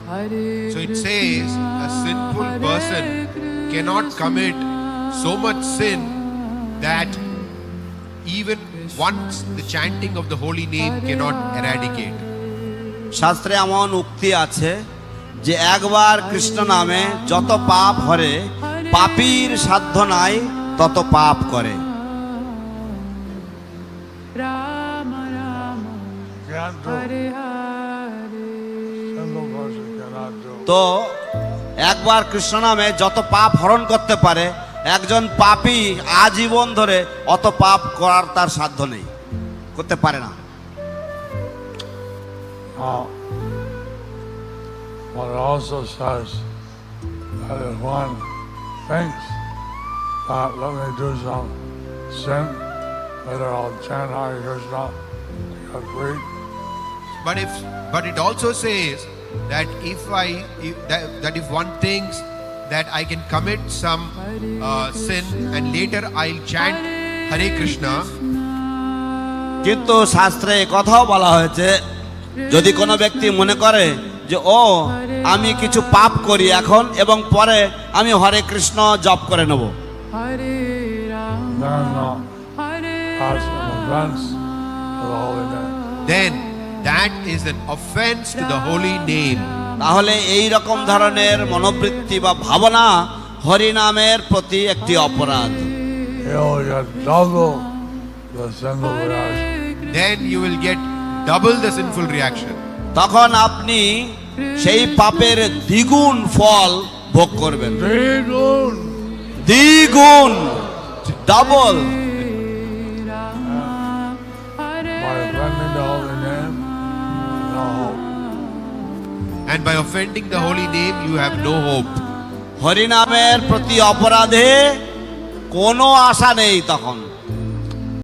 So it says a sinful person cannot commit so much sin that even once the chanting of the holy name cannot eradicate. শাস্ত্রে এমন উক্তি আছে যে একবার কৃষ্ণ নামে যত পাপ হরে, পাপীর সাধ্য নাই তত পাপ করে। Can't do. Single person cannot do. তো একবার কৃষ্ণ নামে যত পাপ হরণ করতে পারে, একজন পাপী আজীবন ধরে অত পাপ করার তার সাধ্য নেই, করতে পারে না। But it also says that if one thinks that let me do some sin, later I'll chant Hare Krishna, get free. But it also says that that if one thinks that I can commit some sin and later I'll chant Hare Krishna, কিন্তু শাস্ত্রে কথাও বলা হয়েছে, যদি কোনো ব্যক্তি মনে করে যে ও আমি কিছু পাপ করি এখন এবং পরে আমি হরে কৃষ্ণ জপ করে নেব, then that is an offense to the holy name. তাহলে এই রকম ধরনের মনোবৃত্তি বা ভাবনা হরি নামের প্রতি একটি অপরাধ। Then you will get double the sinful reaction. তখন আপনি সেই পাপের দ্বিগুণ ফল ভোগ করবেন, দ্বিগুণ, double. And by offending the holy name, you have no hope. Hari নামের প্রতি অপরাধে কোনো আশা নেই তখন।